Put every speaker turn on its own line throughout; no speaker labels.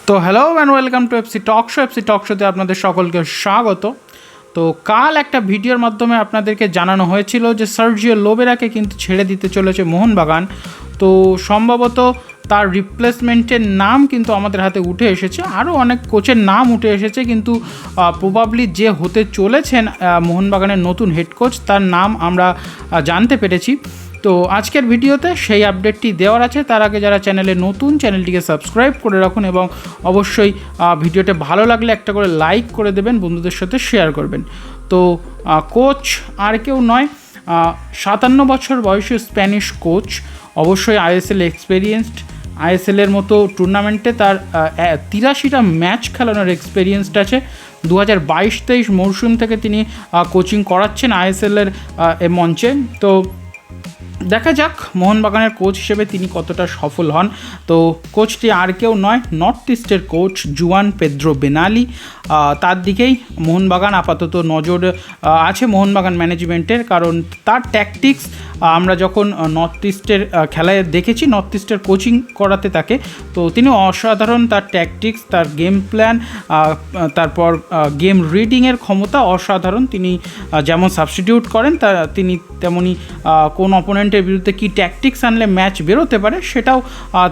তো hello and welcome to FC talk show. FC talk শোতে আপনাদের সকলকে স্বাগত। তো কাল একটা ভিডিওর মাধ্যমে আপনাদেরকে জানানো হয়েছিল যে সার্জিও লোবেরাকে কিন্তু ছেড়ে দিতে চলেছে মোহনবাগান। তো সম্ভবত তার রিপ্লেসমেন্টের নাম কিন্তু আমাদের হাতে উঠে এসেছে, আরও অনেক কোচের নাম উঠে এসেছে, কিন্তু প্রবাবলি যে হতে চলেছেন মোহনবাগানের নতুন হেড কোচ তার নাম আমরা জানতে পেরেছি। তো আজকের ভিডিওতে সেই আপডেটটি দেওয়ার আছে। তার আগে যারা চ্যানেলে নতুন, চ্যানেলটিকে সাবস্ক্রাইব করে রাখুন এবং অবশ্যই ভিডিওটা ভালো লাগলে একটা করে লাইক করে দেবেন, বন্ধুদের সাথে শেয়ার করবেন। তো কোচ আর কেউ নয়, 57 বছর বয়সী স্প্যানিশ কোচ, অবশ্যই আইএসএল এক্সপেরিয়েন্সড। আইএসএলের মতো টুর্নামেন্টে তার 83টা ম্যাচ খেলানোর এক্সপেরিয়েন্সড আছে। 2022-23 মরশুম থেকে তিনি কোচিং করাচ্ছেন আইএসএলের মঞ্চে। তো দেখা যাক মোহনবাগানের কোচ হিসেবে তিনি কতটা সফল হন। তো কোচটি আর কেউ নয়, নর্থ ইস্টের কোচ জুয়ান পেদ্রো বেনালি। তার দিকেই মোহনবাগান আপাতত নজর আছে মোহনবাগান ম্যানেজমেন্টের, কারণ তার ট্যাকটিক্স আমরা যখন নর্থ ইস্টের খেলায় দেখেছি, নর্থ ইস্টের কোচিং করাতে তাকে, তো তিনি অসাধারণ, তার ট্যাকটিক্স, তার গেম প্ল্যান, তারপর গেম রিডিংয়ের ক্ষমতা অসাধারণ। তিনি যেমন সাবস্টিটিউট করেন তিনি তেমনই কোন অপোনেন্টের বিরুদ্ধে কী ট্যাকটিক্স আনলে ম্যাচ বেরোতে পারে সেটাও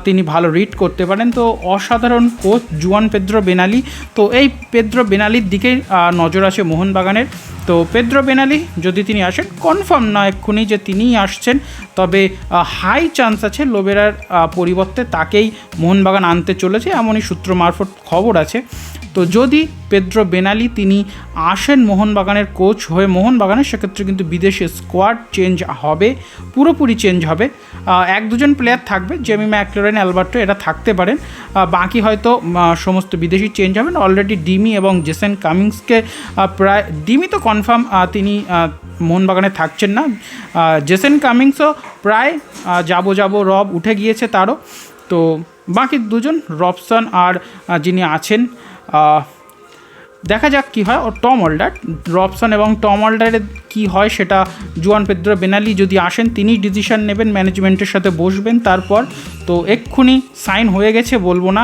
তিনি ভালো রিড করতে পারেন। তো অসাধারণ কোচ জুয়ান পেদ্রো বেনালি। তো এই পেদ্রো বেনালির দিকেই নজর আছে মোহনবাগানের। তো পেদ্রো বেনালি যদি তিনি আসেন, কনফার্ম না এক্ষুনি যে তিনিই আসছেন, তবে হাই চান্স আছে লোবেরার পরিবর্তে তাকেই মোহনবাগান আনতে চলেছে, এমনই সূত্র মারফত খবর আছে। তো যদি পেদ্রো বেনালি তিনি আসেন মোহনবাগানের কোচ হয়ে মোহনবাগানের, সেক্ষেত্রে কিন্তু বিদেশে স্কোয়াড চেঞ্জ হবে, পুরোপুরি চেঞ্জ হবে। 1-2জন প্লেয়ার থাকবে, জেমি ম্যাকলোরেন, অ্যালবার্টো, এরা থাকতে পারেন, বাকি হয়তো সমস্ত বিদেশি চেঞ্জ হবেন। অলরেডি ডিমি এবং জেসন কামিংসকে প্রায়, ডিমি তো কনফার্ম তিনি মোহনবাগানে থাকছেন না, জেসন কামিংসও প্রায় যাবো রব উঠে গিয়েছে তারও। তো বাকি দুজন রবসন আর যিনি আছেন, দেখা যাক কী হয়। ও টম হোল্ডার, রবসন এবং টম হোল্ডারের কী হয় সেটা জুয়ান পেদ্রো বেনালি যদি আসেন তিনি ডিসিশন নেবেন, ম্যানেজমেন্টের সাথে বসবেন তারপর। তো এক্ষুনি সাইন হয়ে গেছে বলবো না,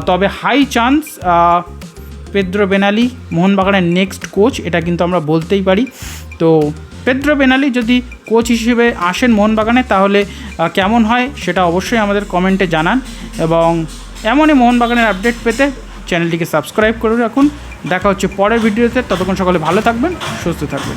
তবে হাই চান্স পেদ্রো বেনালি মোহনবাগানের নেক্সট কোচ, এটা কিন্তু আমরা বলতেই পারি। তো পেদ্রো বেনালি যদি কোচ হিসেবে আসেন মোহনবাগানে, তাহলে কেমন হয় সেটা অবশ্যই আমাদের কমেন্টে জানান, এবং এমনই মোহনবাগানের আপডেট পেতে চ্যানেলটিকে সাবস্ক্রাইব করে রাখুন। দেখা হচ্ছে পরের ভিডিওতে, ততক্ষণ সকলে ভালো থাকবেন, সুস্থ থাকবেন।